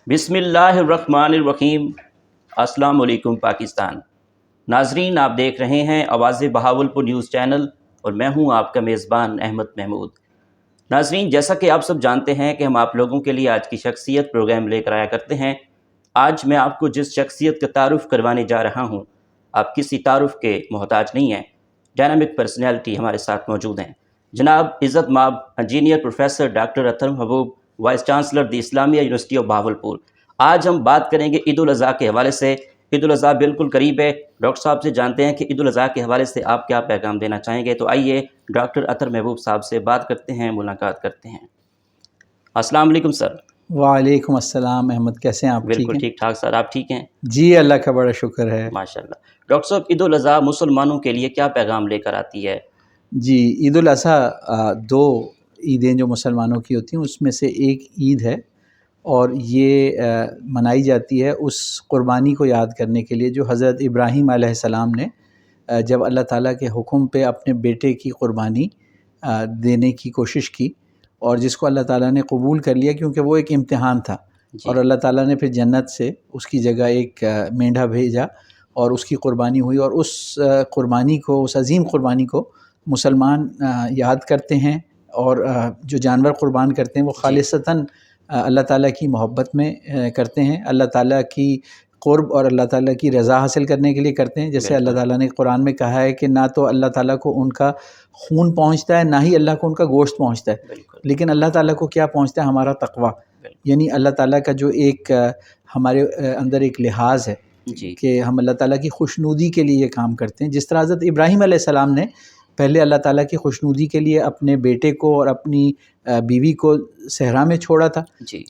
بسم اللہ الرحمن الرحیم۔ السلام علیکم پاکستان۔ ناظرین، آپ دیکھ رہے ہیں آواز بہاولپور نیوز چینل اور میں ہوں آپ کا میزبان احمد محمود۔ ناظرین، جیسا کہ آپ سب جانتے ہیں کہ ہم آپ لوگوں کے لیے آج کی شخصیت پروگرام لے کر آیا کرتے ہیں۔ آج میں آپ کو جس شخصیت کا تعارف کروانے جا رہا ہوں، آپ کسی تعارف کے محتاج نہیں ہیں۔ ڈائنامک پرسنالٹی ہمارے ساتھ موجود ہیں۔ جناب عزت مآب انجینئر پروفیسر ڈاکٹر اطہر محبوب، vice chancellor the Islamia university of Bahawalpur. آج ہم بات کریں گے عید الاضحیٰ کے حوالے سے۔ عید الاضحیٰ بالکل قریب ہے۔ ڈاکٹر صاحب سے جانتے ہیں کہ عید الاضحیٰ کے حوالے سے آپ کیا پیغام دینا چاہیں گے۔ تو آئیے ڈاکٹر اطہر محبوب صاحب سے بات کرتے ہیں، ملاقات کرتے ہیں۔ السلام علیکم سر۔ وعلیکم السلام احمد، کیسے ہیں آپ؟ بالکل ٹھیک ٹھاک سر، آپ ٹھیک ہیں؟ جی اللہ کا بڑا شکر ہے۔ ماشاء اللہ۔ ڈاکٹر صاحب، عید الاضحیٰ مسلمانوں کے لیے کیا پیغام لے کر آتی ہے؟ جی، عید الاضحیٰ دو عیدیں جو مسلمانوں کی ہوتی ہیں اس میں سے ایک عید ہے، اور یہ منائی جاتی ہے اس قربانی کو یاد کرنے کے لیے جو حضرت ابراہیم علیہ السلام نے جب اللہ تعالیٰ کے حکم پہ اپنے بیٹے کی قربانی دینے کی کوشش کی، اور جس کو اللہ تعالیٰ نے قبول کر لیا کیونکہ وہ ایک امتحان تھا۔ اور اللہ تعالیٰ نے پھر جنت سے اس کی جگہ ایک مینڈھا بھیجا اور اس کی قربانی ہوئی، اور اس قربانی کو، اس عظیم قربانی کو مسلمان یاد کرتے ہیں، اور جو جانور قربان کرتے ہیں وہ خالصتاً اللہ تعالیٰ کی محبت میں کرتے ہیں، اللہ تعالیٰ کی قرب اور اللہ تعالیٰ کی رضا حاصل کرنے کے لیے کرتے ہیں۔ جیسے اللہ تعالیٰ نے قرآن میں کہا ہے کہ نہ تو اللہ تعالیٰ کو ان کا خون پہنچتا ہے، نہ ہی اللہ کو ان کا گوشت پہنچتا ہے، لیکن اللہ تعالیٰ کو کیا پہنچتا ہے؟ ہمارا تقویٰ، یعنی اللہ تعالیٰ کا جو ایک ہمارے اندر ایک لحاظ ہے کہ ہم اللہ تعالیٰ کی خوشنودی کے لیے یہ کام کرتے ہیں۔ جس طرح حضرت ابراہیم علیہ السلام نے پہلے اللہ تعالیٰ کی خوشنودی کے لیے اپنے بیٹے کو اور اپنی بیوی کو صحرا میں چھوڑا تھا،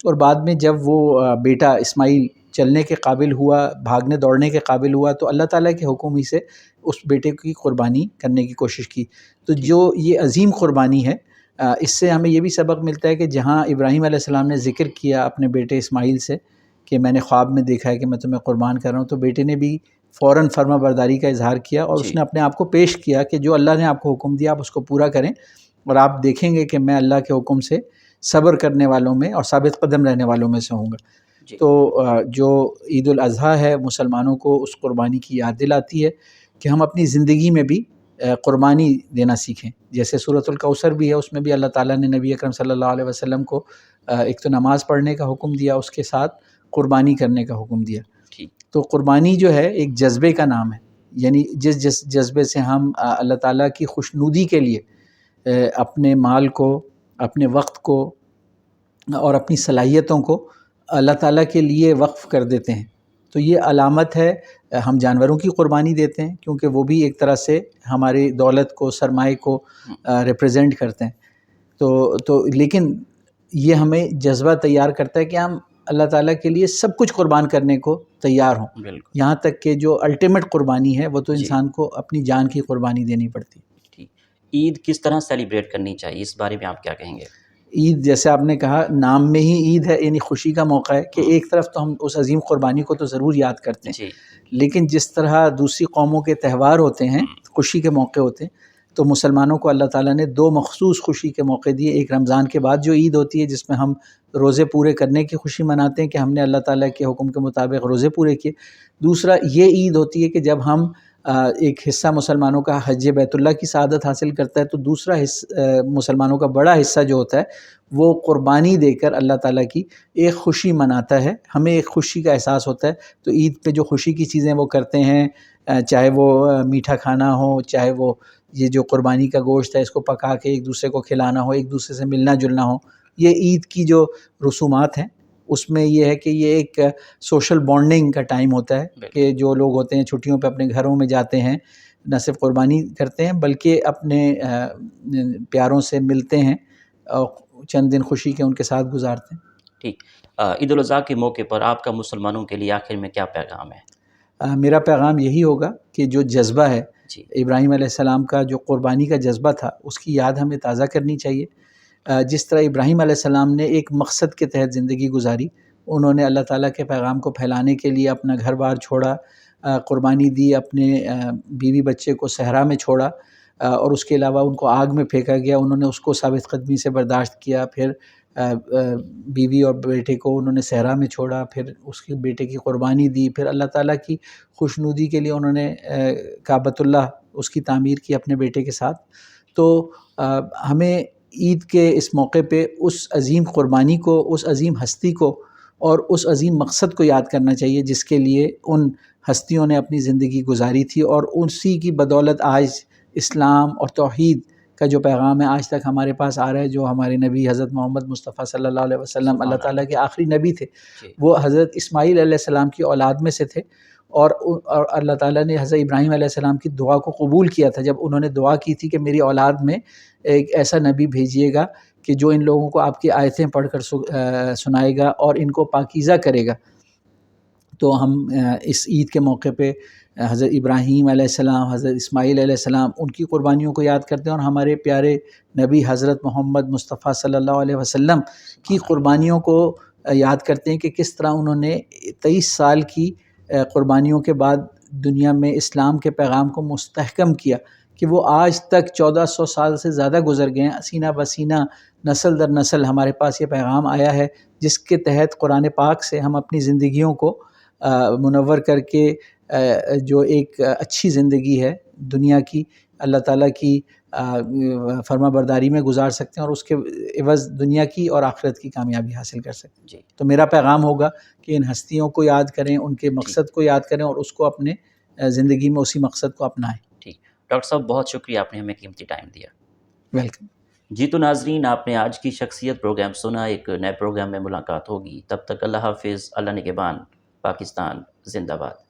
اور بعد میں جب وہ بیٹا اسماعیل چلنے کے قابل ہوا، بھاگنے دوڑنے کے قابل ہوا، تو اللہ تعالیٰ کے حکم ہی سے اس بیٹے کی قربانی کرنے کی کوشش کی۔ تو جو یہ عظیم قربانی ہے، اس سے ہمیں یہ بھی سبق ملتا ہے کہ جہاں ابراہیم علیہ السلام نے ذکر کیا اپنے بیٹے اسماعیل سے کہ میں نے خواب میں دیکھا ہے کہ میں تمہیں قربان کر رہا ہوں، تو بیٹے نے بھی فوراً فرما برداری کا اظہار کیا، اور اس نے اپنے آپ کو پیش کیا کہ جو اللہ نے آپ کو حکم دیا آپ اس کو پورا کریں، اور آپ دیکھیں گے کہ میں اللہ کے حکم سے صبر کرنے والوں میں اور ثابت قدم رہنے والوں میں سے ہوں گا۔ تو جو عید الاضحیٰ ہے مسلمانوں کو اس قربانی کی یاد دلاتی ہے کہ ہم اپنی زندگی میں بھی قربانی دینا سیکھیں۔ جیسے سورۃ الکوثر بھی ہے، اس میں بھی اللہ تعالیٰ نے نبی اکرم صلی اللہ علیہ وسلم کو ایک تو نماز پڑھنے کا حکم دیا، اس کے ساتھ قربانی کرنے کا حکم دیا۔ تو قربانی جو ہے ایک جذبے کا نام ہے، یعنی جس جذبے سے ہم اللہ تعالیٰ کی خوشنودی کے لیے اپنے مال کو، اپنے وقت کو اور اپنی صلاحیتوں کو اللہ تعالیٰ کے لیے وقف کر دیتے ہیں، تو یہ علامت ہے۔ ہم جانوروں کی قربانی دیتے ہیں کیونکہ وہ بھی ایک طرح سے ہماری دولت کو، سرمائے کو ریپریزنٹ کرتے ہیں، تو لیکن یہ ہمیں جذبہ تیار کرتا ہے کہ ہم اللہ تعالیٰ کے لیے سب کچھ قربان کرنے کو تیار ہوں، یہاں تک کہ جو الٹیمیٹ قربانی ہے وہ تو انسان کو اپنی جان کی قربانی دینی پڑتی ہے۔ عید کس طرح سیلیبریٹ کرنی چاہیے، اس بارے میں آپ کیا کہیں گے؟ عید جیسے آپ نے کہا نام میں ہی عید ہے، یعنی خوشی کا موقع ہے کہ ایک طرف تو ہم اس عظیم قربانی کو تو ضرور یاد کرتے ہیں، لیکن جس طرح دوسری قوموں کے تہوار ہوتے ہیں، خوشی کے موقع ہوتے ہیں، تو مسلمانوں کو اللہ تعالیٰ نے دو مخصوص خوشی کے موقع دیے۔ ایک رمضان کے بعد جو عید ہوتی ہے جس میں ہم روزے پورے کرنے کی خوشی مناتے ہیں کہ ہم نے اللہ تعالیٰ کے حکم کے مطابق روزے پورے کیے۔ دوسرا یہ عید ہوتی ہے کہ جب ہم ایک حصہ مسلمانوں کا حج بیت اللہ کی سعادت حاصل کرتا ہے، تو دوسرا مسلمانوں کا بڑا حصہ جو ہوتا ہے وہ قربانی دے کر اللہ تعالیٰ کی ایک خوشی مناتا ہے، ہمیں ایک خوشی کا احساس ہوتا ہے۔ تو عید پہ جو خوشی کی چیزیں وہ کرتے ہیں، چاہے وہ میٹھا کھانا ہو، چاہے وہ یہ جو قربانی کا گوشت ہے اس کو پکا کے ایک دوسرے کو کھلانا ہو، ایک دوسرے سے ملنا جلنا ہو، یہ عید کی جو رسومات ہیں اس میں یہ ہے کہ یہ ایک سوشل بانڈنگ کا ٹائم ہوتا ہے کہ جو لوگ ہوتے ہیں چھٹیوں پہ اپنے گھروں میں جاتے ہیں، نہ صرف قربانی کرتے ہیں بلکہ اپنے پیاروں سے ملتے ہیں اور چند دن خوشی کے ان کے ساتھ گزارتے ہیں۔ ٹھیک، عید الاضحیٰ کے موقع پر آپ کا مسلمانوں کے لیے آخر میں کیا پیغام ہے؟ میرا پیغام یہی ہوگا کہ جو جذبہ ہے ابراہیم علیہ السلام کا، جو قربانی کا جذبہ تھا، اس کی یاد ہمیں تازہ کرنی چاہیے۔ جس طرح ابراہیم علیہ السلام نے ایک مقصد کے تحت زندگی گزاری، انہوں نے اللہ تعالیٰ کے پیغام کو پھیلانے کے لیے اپنا گھر بار چھوڑا، قربانی دی، اپنے بیوی بچے کو صحرا میں چھوڑا، اور اس کے علاوہ ان کو آگ میں پھینکا گیا، انہوں نے اس کو ثابت قدمی سے برداشت کیا، پھر بیوی اور بیٹے کو انہوں نے صحرا میں چھوڑا، پھر اس کے بیٹے کی قربانی دی، پھر اللہ تعالیٰ کی خوشنودی کے لیے انہوں نے کعبۃ اللہ اس کی تعمیر کی اپنے بیٹے کے ساتھ۔ تو ہمیں عید کے اس موقع پہ اس عظیم قربانی کو، اس عظیم ہستی کو اور اس عظیم مقصد کو یاد کرنا چاہیے جس کے لیے ان ہستیوں نے اپنی زندگی گزاری تھی، اور اسی کی بدولت آج اسلام اور توحید کا جو پیغام ہے آج تک ہمارے پاس آ رہا ہے۔ جو ہمارے نبی حضرت محمد مصطفیٰ صلی اللہ علیہ وسلم اللہ تعالیٰ کے آخری نبی تھے، وہ حضرت اسماعیل علیہ السلام کی اولاد میں سے تھے، اور اللہ تعالیٰ نے حضرت ابراہیم علیہ السلام کی دعا کو قبول کیا تھا جب انہوں نے دعا کی تھی کہ میری اولاد میں ایک ایسا نبی بھیجیے گا کہ جو ان لوگوں کو آپ کی آیتیں پڑھ کر سنائے گا اور ان کو پاکیزہ کرے گا۔ تو ہم اس عید کے موقع پہ حضرت ابراہیم علیہ السلام، حضرت اسماعیل علیہ السلام، ان کی قربانیوں کو یاد کرتے ہیں، اور ہمارے پیارے نبی حضرت محمد مصطفیٰ صلی اللہ علیہ وسلم کی قربانیوں کو یاد کرتے ہیں کہ کس طرح انہوں نے 23 سال کی قربانیوں کے بعد دنیا میں اسلام کے پیغام کو مستحکم کیا، کہ وہ آج تک 1400 سال سے زیادہ گزر گئے ہیں، سینہ بسینہ نسل در نسل ہمارے پاس یہ پیغام آیا ہے، جس کے تحت قرآن پاک سے ہم اپنی زندگیوں کو منور کر کے جو ایک اچھی زندگی ہے دنیا کی، اللہ تعالیٰ کی فرما برداری میں گزار سکتے ہیں، اور اس کے عوض دنیا کی اور آخرت کی کامیابی حاصل کر سکتے ہیں۔ تو میرا پیغام ہوگا کہ ان ہستیوں کو یاد کریں، ان کے مقصد کو یاد کریں، اور اس کو اپنے زندگی میں اسی مقصد کو اپنائیں۔ ٹھیک ڈاکٹر صاحب، بہت شکریہ، آپ نے ہمیں قیمتی ٹائم دیا۔ ویلکم۔ جی تو ناظرین، آپ نے آج کی شخصیت پروگرام سنا، ایک نئے پروگرام میں ملاقات ہوگی، تب تک اللہ حافظ، اللہ نگہبان، پاکستان زندہ باد۔